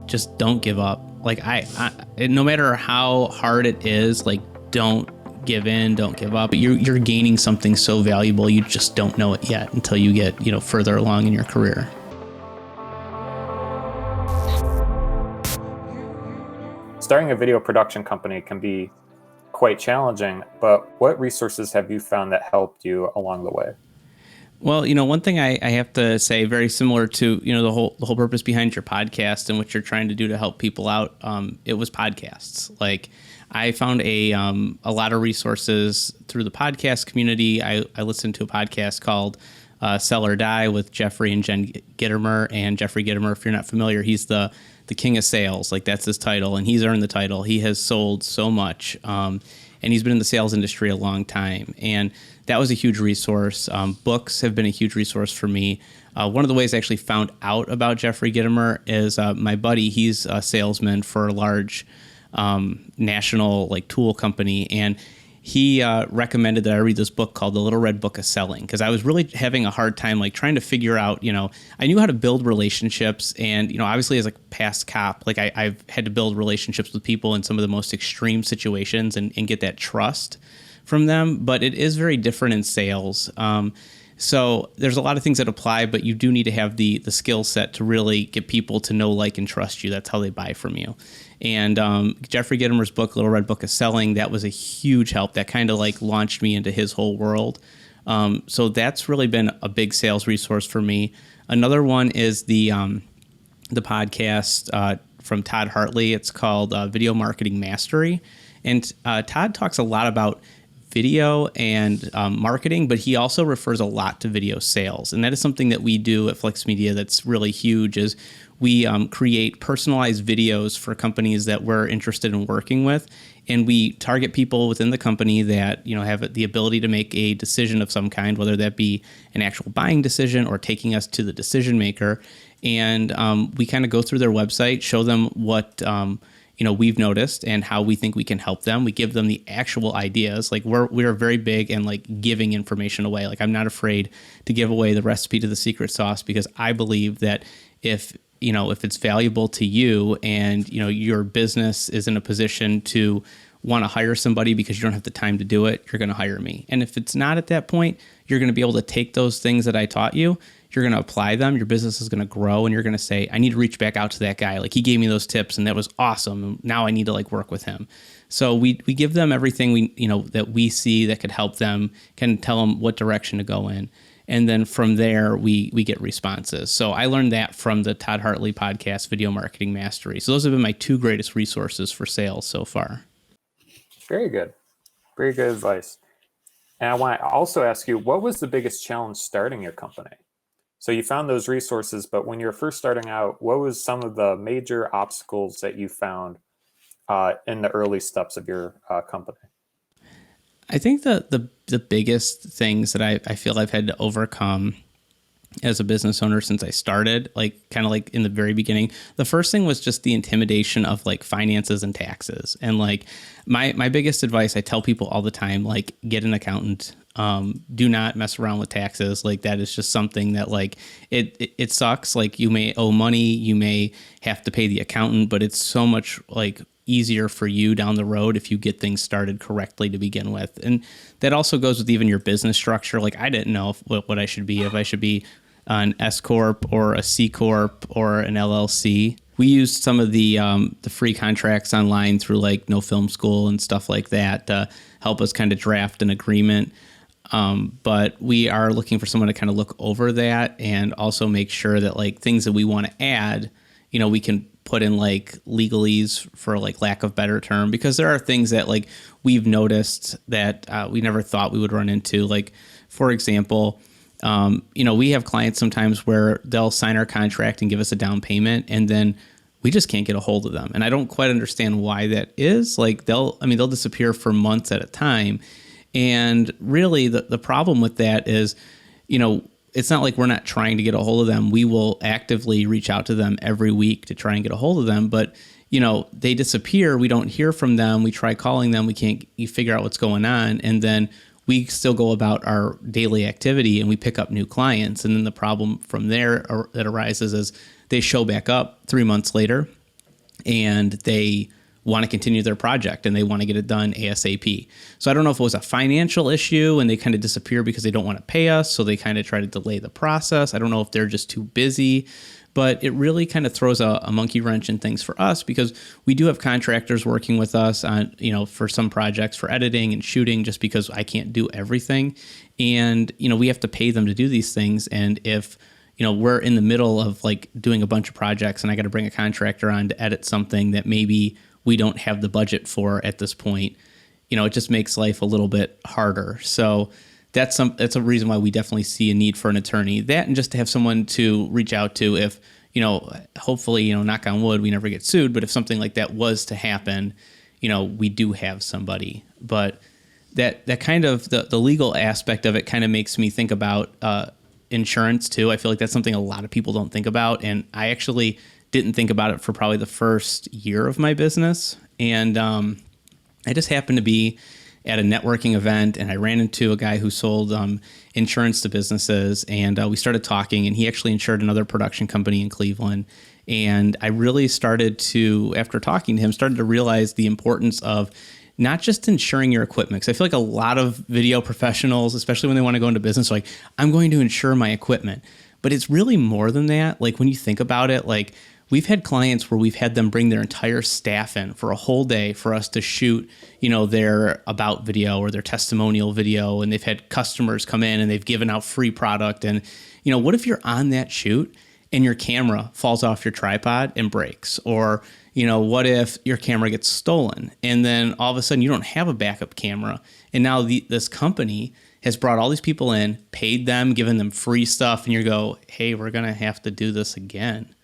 just don't give up. Like no matter how hard it is, like don't give in, don't give up. You're gaining something so valuable. You just don't know it yet until you get, further along in your career. Starting a video production company can be quite challenging, but what resources have you found that helped you along the way? Well, one thing I have to say, very similar to, the whole purpose behind your podcast and what you're trying to do to help people out, it was podcasts. Like, I found a lot of resources through the podcast community. I listened to a podcast called Sell or Die with Jeffrey and Jen Gittimer. And Jeffrey Gittimer, if you're not familiar, he's the king of sales. Like, that's his title, and he's earned the title. He has sold so much, and he's been in the sales industry a long time. And that was a huge resource. Books have been a huge resource for me. One of the ways I actually found out about Jeffrey Gittimer is my buddy. He's a salesman for a large national tool company, and he recommended that I read this book called The Little Red Book of Selling, because I was really having a hard time trying to figure out, I knew how to build relationships, and obviously as a past cop, I've had to build relationships with people in some of the most extreme situations and get that trust from them, but it is very different in sales. So there's a lot of things that apply, but you do need to have the skill set to really get people to know, like, and trust you. That's how they buy from you. And Jeffrey Gittimer's book, Little Red Book of Selling, that was a huge help. That kind of launched me into his whole world. So that's really been a big sales resource for me. Another one is the podcast from Todd Hartley. It's called Video Marketing Mastery. And Todd talks a lot about video and marketing, but he also refers a lot to video sales. And that is something that we do at Flex Media that's really huge, is we create personalized videos for companies that we're interested in working with. And we target people within the company that, have the ability to make a decision of some kind, whether that be an actual buying decision or taking us to the decision maker. And we kind of go through their website, show them what we've noticed and how we think we can help them. We give them the actual ideas. We're very big and giving information away. I'm not afraid to give away the recipe to the secret sauce, because I believe that if it's valuable to you and, your business is in a position to want to hire somebody because you don't have the time to do it, you're going to hire me. And if it's not at that point, you're going to be able to take those things that I taught you, you're going to apply them, your business is going to grow, and you're going to say, I need to reach back out to that guy. He gave me those tips and that was awesome. Now I need to work with him. So we give them everything that we see that could help them, can tell them what direction to go in. And then from there, we get responses. So I learned that from the Todd Hartley podcast, Video Marketing Mastery. So those have been my two greatest resources for sales so far. Very good. Very good advice. And I want to also ask you, what was the biggest challenge starting your company? So you found those resources, but when you were first starting out, what was some of the major obstacles that you found in the early steps of your company? I think the biggest things that I feel I've had to overcome as a business owner since I started, in the very beginning, the first thing was just the intimidation of finances and taxes. And my biggest advice, I tell people all the time, get an accountant. Do not mess around with taxes. That is just something that it sucks. You may owe money, you may have to pay the accountant, but it's so much easier for you down the road if you get things started correctly to begin with. And that also goes with even your business structure. I didn't know what I should be, if I should be an S Corp or a C Corp or an LLC. We used some of the free contracts online through No Film School and stuff like that to help us kind of draft an agreement. But we are looking for someone to kind of look over that and also make sure that things that we want to add, we can put in legalese, for lack of better term, because there are things that we've noticed that we never thought we would run into. For example, we have clients sometimes where they'll sign our contract and give us a down payment, and then we just can't get a hold of them. And I don't quite understand why that is. They'll disappear for months at a time. And really the problem with that is, it's not like we're not trying to get a hold of them. We will actively reach out to them every week to try and get a hold of them. But, they disappear. We don't hear from them. We try calling them. We can't figure out what's going on. And then we still go about our daily activity and we pick up new clients. And then the problem from there that arises is they show back up 3 months later and they want to continue their project and they want to get it done ASAP. So I don't know if it was a financial issue and they kind of disappear because they don't want to pay us, so they kind of try to delay the process. I don't know if they're just too busy, but it really kind of throws a monkey wrench in things for us, because we do have contractors working with us on, for some projects for editing and shooting, just because I can't do everything. And, we have to pay them to do these things. And if, we're in the middle of like doing a bunch of projects and I got to bring a contractor on to edit something that maybe we don't have the budget for at this point, it just makes life a little bit harder. So that's a reason why we definitely see a need for an attorney. That, and just to have someone to reach out to if, hopefully, knock on wood, we never get sued. But if something like that was to happen, we do have somebody. But that kind of the legal aspect of it kind of makes me think about insurance too. I feel like that's something a lot of people don't think about. And I actually didn't think about it for probably the first year of my business. And I just happened to be at a networking event and I ran into a guy who sold insurance to businesses, and we started talking, and he actually insured another production company in Cleveland. And I really started to, after talking to him, started to realize the importance of not just insuring your equipment. Because I feel like a lot of video professionals, especially when they want to go into business, are like, I'm going to insure my equipment. But it's really more than that. Like when you think about it, like we've had clients where we've had them bring their entire staff in for a whole day for us to shoot, their about video or their testimonial video. And they've had customers come in and they've given out free product. And, what if you're on that shoot and your camera falls off your tripod and breaks? Or, what if your camera gets stolen and then all of a sudden you don't have a backup camera? And now this company has brought all these people in, paid them, given them free stuff. And you go, hey, we're going to have to do this again.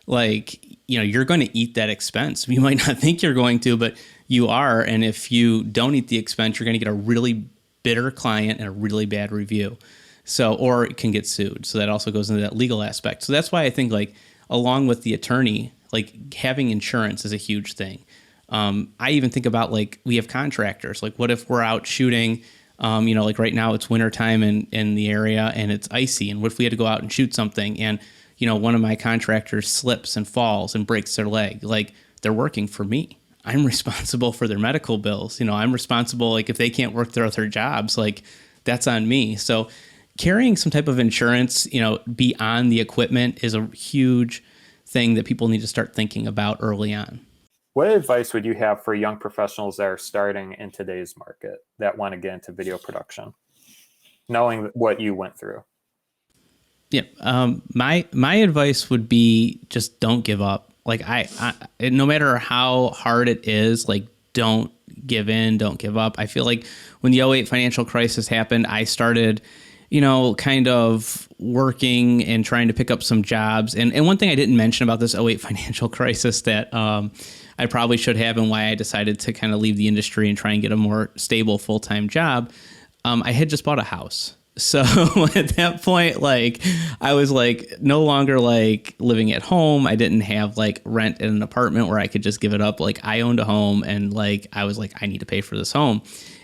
Like, you're going to eat that expense. You might not think you're going to, but you are. And if you don't eat the expense, you're going to get a really bitter client and a really bad review. So, or it can get sued. So that also goes into that legal aspect. So that's why I think, like, along with the attorney, like having insurance is a huge thing. I even think about, like, we have contractors. Like, what if we're out shooting, like right now it's wintertime in the area and it's icy. And what if we had to go out and shoot something and, one of my contractors slips and falls and breaks their leg? Like, they're working for me. I'm responsible for their medical bills. I'm responsible, like, if they can't work their other jobs, like, that's on me. So carrying some type of insurance, beyond the equipment is a huge thing that people need to start thinking about early on. What advice would you have for young professionals that are starting in today's market that want to get into video production, knowing what you went through? Yeah. My advice would be just don't give up. Like I no matter how hard it is, like don't give in, don't give up. I feel like when the '08 financial crisis happened, I started, kind of working and trying to pick up some jobs. And one thing I didn't mention about this '08 financial crisis that I probably should have, and why I decided to kind of leave the industry and try and get a more stable full-time job, I had just bought a house. So at that point, like, I was like no longer like living at home. I didn't have like rent in an apartment where I could just give it up. Like, I owned a home, and like, I was like, I need to pay for this home.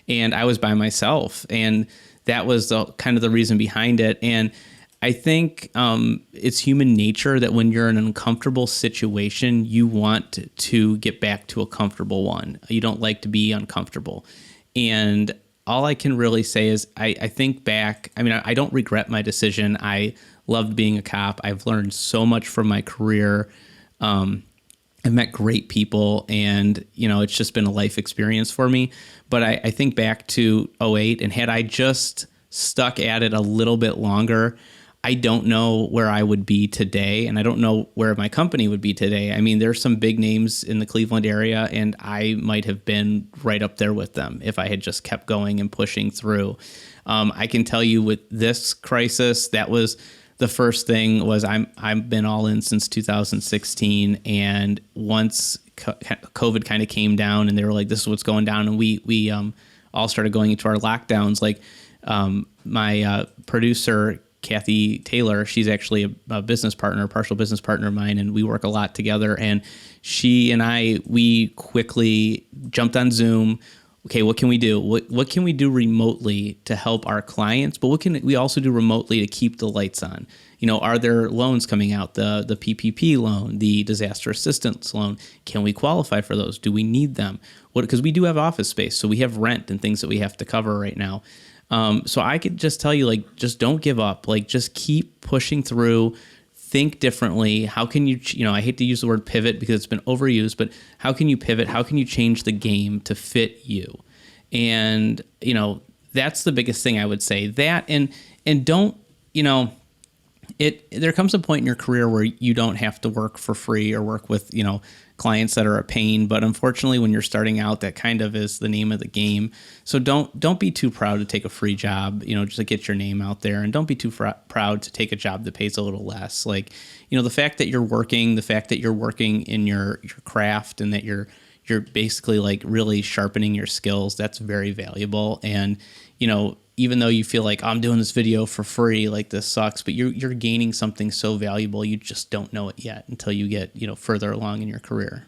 And I was by myself. And that was the kind of the reason behind it. And I think it's human nature that when you're in an uncomfortable situation, you want to get back to a comfortable one. You don't like to be uncomfortable. And all I can really say is I think back. I mean, I don't regret my decision. I loved being a cop. I've learned so much from my career. I've met great people, and, it's just been a life experience for me. But I think back to '08, and had I just stuck at it a little bit longer, I don't know where I would be today, and I don't know where my company would be today. I mean, there's some big names in the Cleveland area, and I might have been right up there with them if I had just kept going and pushing through. I can tell you with this crisis, that was the first thing. Was I've been all in since 2016, and once COVID kind of came down, and they were like, "This is what's going down," and we all started going into our lockdowns. Like my producer, Kathy Taylor, she's actually a business partner, partial business partner of mine, and we work a lot together. And she and we quickly jumped on Zoom, okay, what can we do? What can we do remotely to help our clients? But what can we also do remotely to keep the lights on? You know, are there loans coming out? The PPP loan, the disaster assistance loan. Can we qualify for those? Do we need them? What, because we do have office space, so we have rent and things that we have to cover right now. So I could just tell you, like, just don't give up. Like, just keep pushing through. Think differently. How can you, you know, I hate to use the word pivot because it's been overused, but how can you pivot? How can you change the game to fit you? And, you know, that's the biggest thing I would say. That and don't, you know, there comes a point in your career where you don't have to work for free or work with, you know, clients that are a pain. But unfortunately, when you're starting out, that kind of is the name of the game. So don't be too proud to take a free job, you know, just to get your name out there. And don't be too proud to take a job that pays a little less. Like, you know, the fact that you're working in your craft and that you're basically like really sharpening your skills, that's very valuable. And, you know, even though you feel like, oh, I'm doing this video for free, like this sucks, but you're gaining something so valuable, you just don't know it yet until you get, you know, further along in your career.